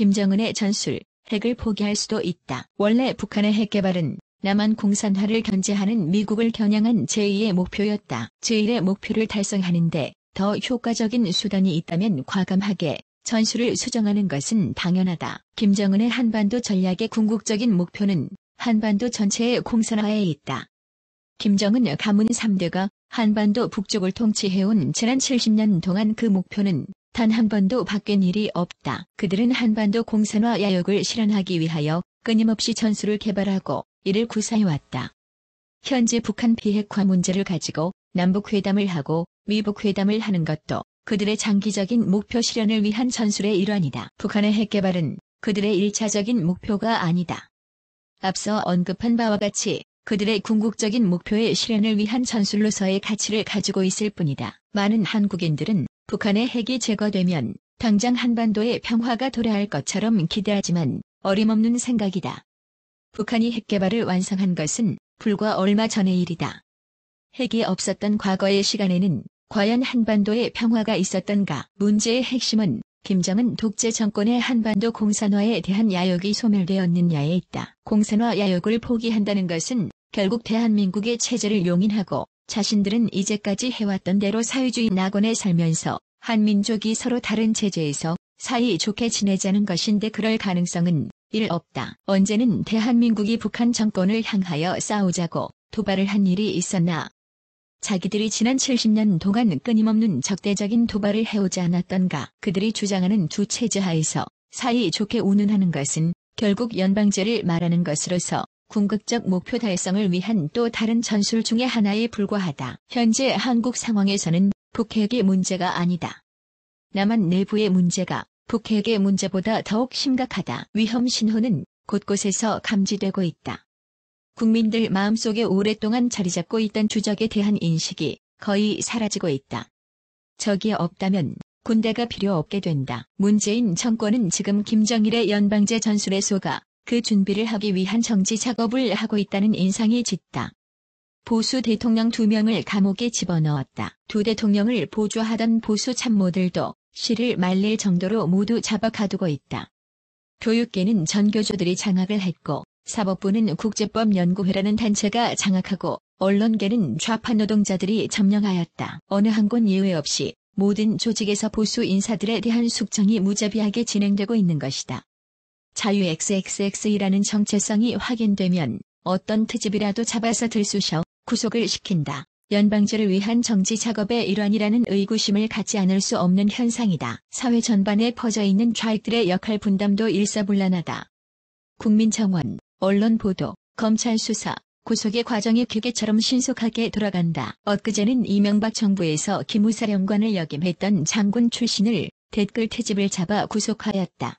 김정은의 전술, 핵을 포기할 수도 있다. 원래 북한의 핵 개발은 남한 공산화를 견제하는 미국을 겨냥한 제2의 목표였다. 제1의 목표를 달성하는데 더 효과적인 수단이 있다면 과감하게 전술을 수정하는 것은 당연하다. 김정은의 한반도 전략의 궁극적인 목표는 한반도 전체의 공산화에 있다. 김정은 가문 3대가 한반도 북쪽을 통치해온 지난 70년 동안 그 목표는 단 한 번도 바뀐 일이 없다. 그들은 한반도 공산화 야욕을 실현하기 위하여 끊임없이 전술을 개발하고 이를 구사해왔다. 현재 북한 비핵화 문제를 가지고 남북회담을 하고 미북회담을 하는 것도 그들의 장기적인 목표 실현을 위한 전술의 일환이다. 북한의 핵 개발은 그들의 1차적인 목표가 아니다. 앞서 언급한 바와 같이 그들의 궁극적인 목표의 실현을 위한 전술로서의 가치를 가지고 있을 뿐이다. 많은 한국인들은 북한의 핵이 제거되면 당장 한반도에 평화가 도래할 것처럼 기대하지만 어림없는 생각이다. 북한이 핵 개발을 완성한 것은 불과 얼마 전의 일이다. 핵이 없었던 과거의 시간에는 과연 한반도에 평화가 있었던가? 문제의 핵심은 김정은 독재 정권의 한반도 공산화에 대한 야욕이 소멸되었느냐에 있다. 공산화 야욕을 포기한다는 것은 결국 대한민국의 체제를 용인하고 자신들은 이제까지 해왔던 대로 사회주의 낙원에 살면서 한민족이 서로 다른 체제에서 사이좋게 지내자는 것인데 그럴 가능성은 없다. 언제는 대한민국이 북한 정권을 향하여 싸우자고 도발을 한 일이 있었나? 자기들이 지난 70년 동안 끊임없는 적대적인 도발을 해오지 않았던가? 그들이 주장하는 두 체제 하에서 사이좋게 운운하는 것은 결국 연방제를 말하는 것으로서 궁극적 목표 달성을 위한 또 다른 전술 중의 하나에 불과하다. 현재 한국 상황에서는 북핵의 문제가 아니다. 남한 내부의 문제가 북핵의 문제보다 더욱 심각하다. 위험 신호는 곳곳에서 감지되고 있다. 국민들 마음속에 오랫동안 자리잡고 있던 주적에 대한 인식이 거의 사라지고 있다. 적이 없다면 군대가 필요 없게 된다. 문재인 정권은 지금 김정일의 연방제 전술에 속아 그 준비를 하기 위한 정지 작업을 하고 있다는 인상이 짙다. 보수 대통령 2명을 감옥에 집어넣었다. 두 대통령을 보조하던 보수 참모들도 실을 말릴 정도로 모두 잡아 가두고 있다. 교육계는 전교조들이 장악을 했고 사법부는 국제법연구회라는 단체가 장악하고 언론계는 좌파 노동자들이 점령하였다. 어느 한 곳 예외 없이 모든 조직에서 보수 인사들에 대한 숙청이 무자비하게 진행되고 있는 것이다. 자유 XXX이라는 정체성이 확인되면 어떤 트집이라도 잡아서 들쑤셔 구속을 시킨다. 연방제를 위한 정치 작업의 일환이라는 의구심을 갖지 않을 수 없는 현상이다. 사회 전반에 퍼져있는 좌익들의 역할 분담도 일사불란하다. 국민청원, 언론 보도, 검찰 수사, 구속의 과정이 기계처럼 신속하게 돌아간다. 엊그제는 이명박 정부에서 기무사령관을 역임했던 장군 출신을 댓글 트집을 잡아 구속하였다.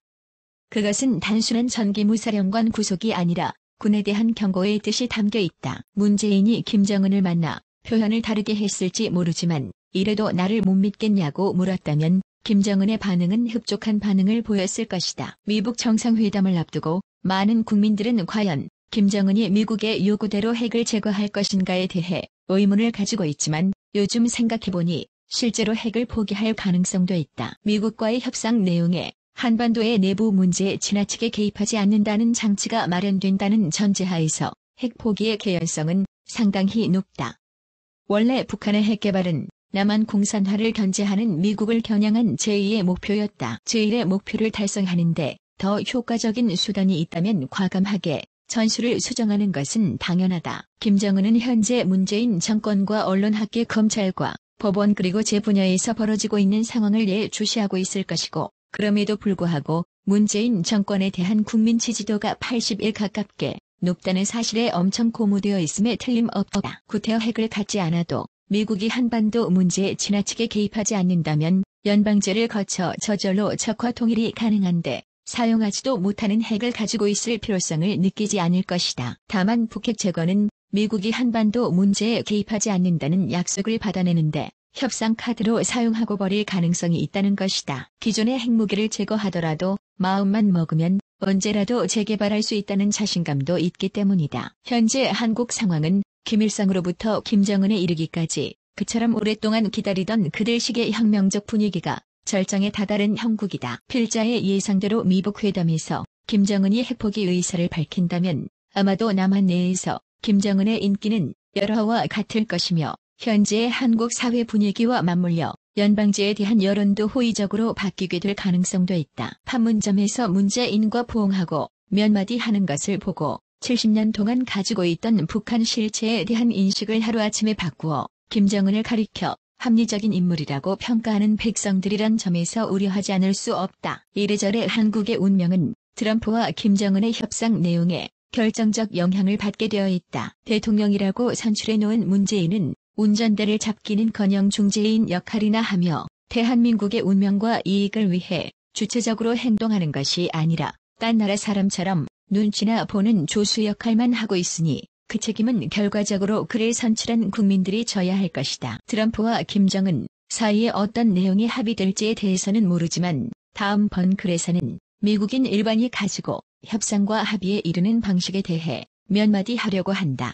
그것은 단순한 전기무사령관 구속이 아니라 군에 대한 경고의 뜻이 담겨 있다. 문재인이 김정은을 만나 표현을 다르게 했을지 모르지만 이래도 나를 못 믿겠냐고 물었다면 김정은의 반응은 흡족한 반응을 보였을 것이다. 미북 정상회담을 앞두고 많은 국민들은 과연 김정은이 미국의 요구대로 핵을 제거할 것인가에 대해 의문을 가지고 있지만 요즘 생각해보니 실제로 핵을 포기할 가능성도 있다. 미국과의 협상 내용에 한반도의 내부 문제에 지나치게 개입하지 않는다는 장치가 마련된다는 전제하에서 핵 포기의 개연성은 상당히 높다. 원래 북한의 핵 개발은 남한 공산화를 견제하는 미국을 겨냥한 제2의 목표였다. 제1의 목표를 달성하는데 더 효과적인 수단이 있다면 과감하게 전술을 수정하는 것은 당연하다. 김정은은 현재 문재인 정권과 언론학계 검찰과 법원 그리고 제 분야에서 벌어지고 있는 상황을 예주시하고 있을 것이고 그럼에도 불구하고 문재인 정권에 대한 국민 지지도가 80에 가깝게 높다는 사실에 엄청 고무되어 있음에 틀림없다. 구태여 핵을 갖지 않아도 미국이 한반도 문제에 지나치게 개입하지 않는다면 연방제를 거쳐 저절로 적화 통일이 가능한데 사용하지도 못하는 핵을 가지고 있을 필요성을 느끼지 않을 것이다. 다만 북핵 제거는 미국이 한반도 문제에 개입하지 않는다는 약속을 받아내는데 협상 카드로 사용하고 버릴 가능성이 있다는 것이다. 기존의 핵무기를 제거하더라도 마음만 먹으면 언제라도 재개발할 수 있다는 자신감도 있기 때문이다. 현재 한국 상황은 김일성으로부터 김정은에 이르기까지 그처럼 오랫동안 기다리던 그들식의 혁명적 분위기가 절정에 다다른 형국이다. 필자의 예상대로 미북 회담에서 김정은이 핵포기 의사를 밝힌다면 아마도 남한 내에서 김정은의 인기는 열화와 같을 것이며 현재의 한국 사회 분위기와 맞물려 연방제에 대한 여론도 호의적으로 바뀌게 될 가능성도 있다. 판문점에서 문재인과 포옹하고 몇 마디 하는 것을 보고 70년 동안 가지고 있던 북한 실체에 대한 인식을 하루아침에 바꾸어 김정은을 가리켜 합리적인 인물이라고 평가하는 백성들이란 점에서 우려하지 않을 수 없다. 이래저래 한국의 운명은 트럼프와 김정은의 협상 내용에 결정적 영향을 받게 되어 있다. 대통령이라고 선출해놓은 문재인은 운전대를 잡기는커녕 중재인 역할이나 하며 대한민국의 운명과 이익을 위해 주체적으로 행동하는 것이 아니라 딴 나라 사람처럼 눈치나 보는 조수 역할만 하고 있으니 그 책임은 결과적으로 그를 선출한 국민들이 져야 할 것이다. 트럼프와 김정은 사이에 어떤 내용이 합의될지에 대해서는 모르지만 다음번 글에서는 미국인 일반이 가지고 협상과 합의에 이르는 방식에 대해 몇 마디 하려고 한다.